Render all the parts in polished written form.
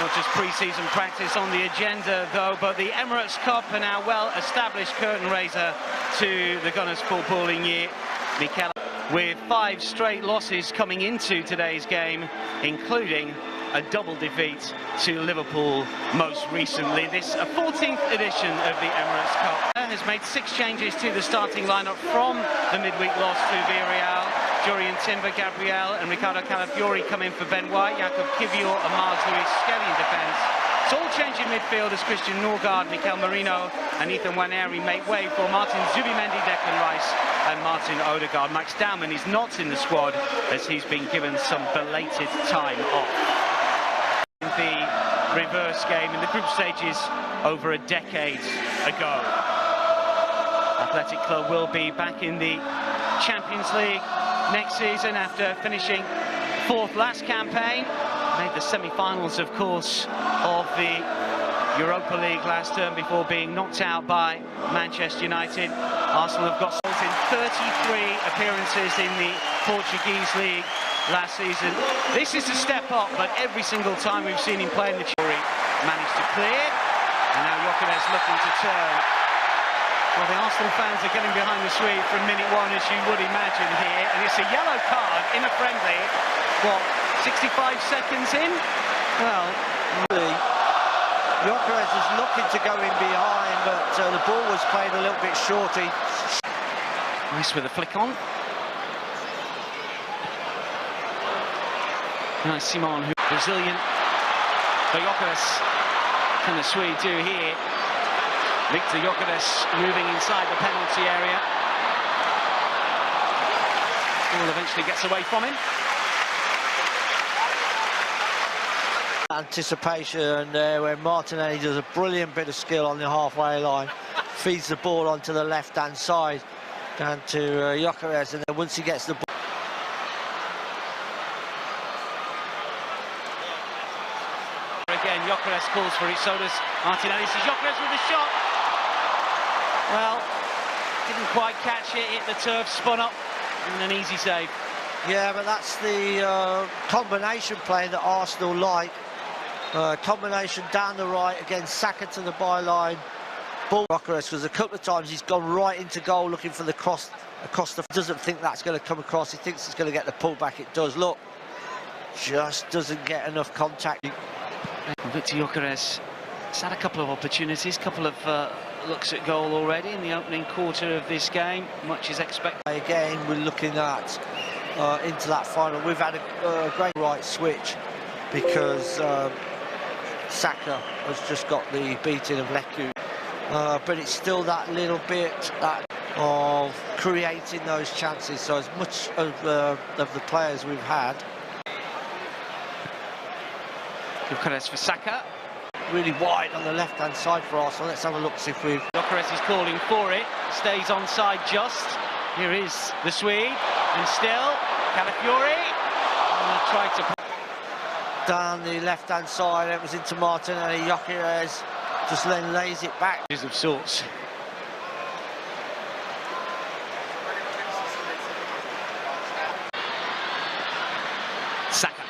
not just pre-season practice on the agenda, though, but the Emirates Cup, and our well-established curtain raiser to the Gunners' footballing year, Mikel, with 5 straight losses coming into today's game, including a double defeat to Liverpool most recently. This 14th edition of the Emirates Cup has made 6 changes to the starting lineup from the midweek loss to Villarreal. Jurian Timber, Gabriel and Ricardo Calafiori come in for Ben White, Jakub Kivior and Miles Lewis-Skelly in defence. It's all changing midfield as Christian Norgard, Mikel Merino and Ethan Nwaneri make way for Martin Zubimendi, Declan Rice and Martin Odegaard. Max Dowman is not in the squad as he's been given some belated time off. The reverse game in the group stages over a decade ago. Athletic Club will be back in the Champions League next season after finishing 4th last campaign. Made the semi-finals, of course, of the Europa League last term before being knocked out by Manchester United. Arsenal have got goals in 33 appearances in the Portuguese League last season. This is a step up, but every single time we've seen him play in the jury, managed to clear, and now Gyokeres looking to turn. Well, the Arsenal fans are getting behind the Swede from minute 1, as you would imagine here, and it's a yellow card in a friendly. What, 65 seconds in? Well, really, Gyokeres was looking to go in behind, but the ball was played a little bit short. Nice with a flick on. Nice Simon, who Brazilian. But Gyokeres, can the Swede do here? VIKTOR Gyokeres moving inside the penalty area. Ball eventually gets away from him. Anticipation there where Martinelli does a brilliant bit of skill on the halfway line, feeds the ball onto the left-hand side down to Gyokeres, and then once he gets the ball. Again, Gyokeres calls for it, so does Martinelli. Sees Gyokeres with a shot. Well, didn't quite catch it, hit the turf, spun up, and an easy save. Yeah, but that's the combination play that Arsenal like. Combination down the right, again, Saka to the byline. Ball Gyokeres, because a couple of times he's gone right into goal looking for the cross across the... Doesn't think that's going to come across, he thinks it's going to get the pullback, it does. Look, just doesn't get enough contact. VIKTOR Gyokeres has had a couple of opportunities, couple of looks at goal already in the opening quarter of this game. Much is expected. Again, we're looking at into that final. We've had a great right switch because Saka has just got the beating of Leku. But it's still that little bit of creating those chances. So as much of the players we've had. Gyokeres for Saka. Really wide on the left-hand side for Arsenal. Let's have a look, see if we've... Gyokeres is calling for it. Stays onside just. Here is the Swede. And still, Calafiori. Tried to... Down the left-hand side, it was into Martinelli. Gyokeres just then lays it back. ...of sorts. Saka.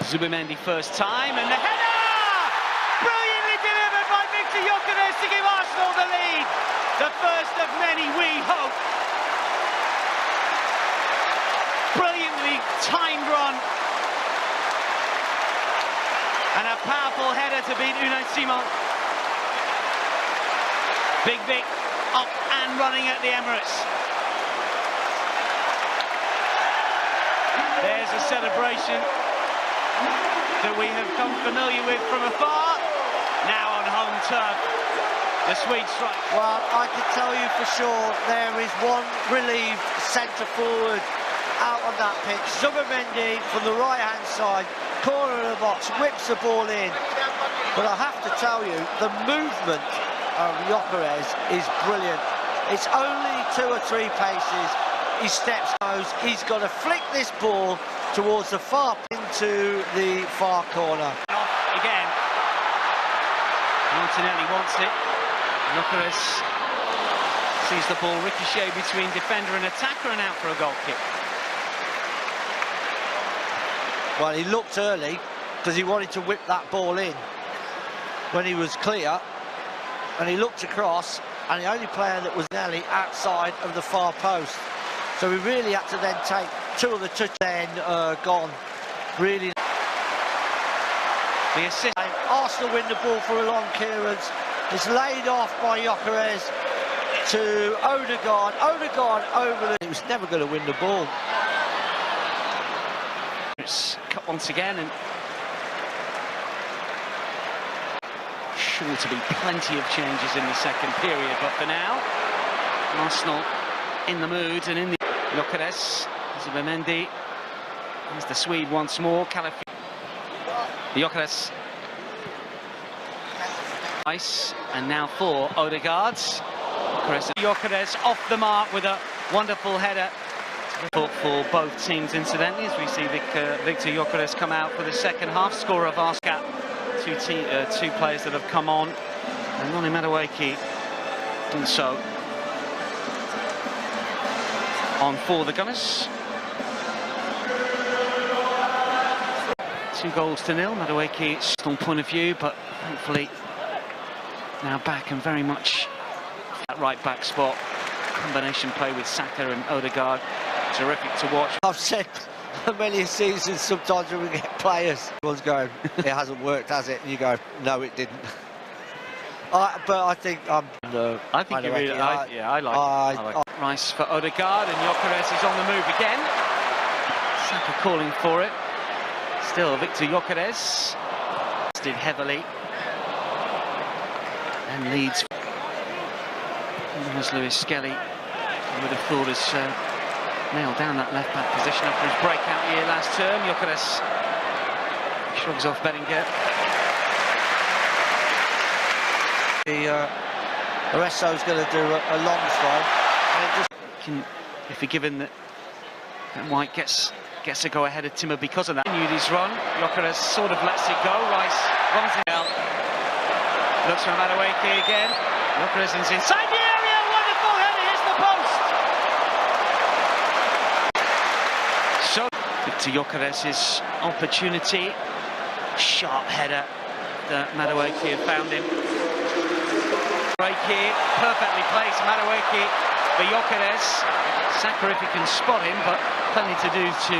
Zubimendi first time, and the header! Brilliantly delivered by VIKTOR Gyokeres to give Arsenal the lead. The first of many, we hope. Brilliantly timed run. And a powerful header to beat Unai Simon. Big Vic up and running at the Emirates. There's a celebration that we have come familiar with from afar. Now on home turf, the Swedes strike. Well, I can tell you for sure there is one relieved centre forward out on that pitch. Zubimendi from the right-hand side, corner of the box, whips the ball in. But I have to tell you, the movement of Gyokeres is brilliant. It's only 2 or 3 paces. He steps close. He's got to flick this ball towards the far into the far corner. Again, Martinelli wants it. Gyokeres sees the ball ricochet between defender and attacker and out for a goal kick. Well, he looked early, because he wanted to whip that ball in when he was clear, and he looked across, and the only player that was nearly outside of the far post. So we really had to then take two of the touches then gone. Really. The assist. Arsenal win the ball for a long clearance. It's laid off by Gyokeres to Odegaard. Odegaard over the... He was never going to win the ball. It's cut once again, and sure to be plenty of changes in the second period, but for now, Arsenal in the mood and in the... Gyokeres, Zubimendi, there's the Swede once more, Gyokeres. Nice, and now for Odegaard. Gyokeres off the mark with a wonderful header for both teams, incidentally, as we see VIKTOR Gyokeres come out for the second half. Scorer of Arsenal. Two players that have come on, and Noni Madueke also on for the Gunners. 2-0. Madueke, strong point of view, but thankfully now back and very much that right back spot. Combination play with Saka and Odegaard, terrific to watch. I've said for many seasons, sometimes when we get players, everyone's going, it hasn't worked, has it? And you go, no, it didn't. But I think I think you really, I like Rice for Odegaard, and Gyokeres is on the move again. Saka calling for it. Still VIKTOR Gyokeres, did heavily, and leads. There's Lewis Skelly. I would have thought has nailed down that left back position after his breakout year last term. Gyokeres shrugs off Bellinger. Aresso's going to do a long throw, and it just if you're given that White gets a go ahead of Timber because of that. Continued his run. Gyokeres sort of lets it go. Rice runs it out. Looks for Madueke again. Gyokeres is inside the area. Wonderful header. Hits the post. So VIKTOR Gyokeres' opportunity. Sharp header that Madueke had found him. Break here, perfectly placed. Madueke for Gyokeres. Saka if he can spot him, but plenty to do to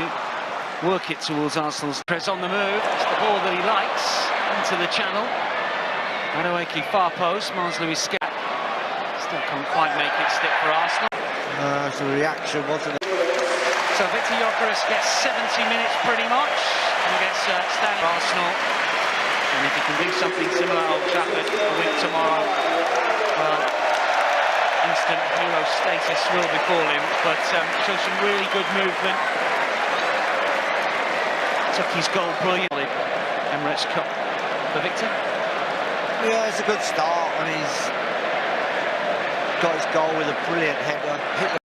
work it towards Arsenal's press on the move. It's the ball that he likes into the channel. Madueke far post. Lewis Skelly still can't quite make it stick for Arsenal. It's a reaction, wasn't it? So VIKTOR Gyokeres gets 70 minutes pretty much, and gets standing Arsenal. And if he can do something similar at Old Trafford a week tomorrow, well, instant hero status will befall him, but shows some really good movement. Took his goal brilliantly. Emirates Cup for VIKTOR. Yeah, it's a good start, and he's got his goal with a brilliant header.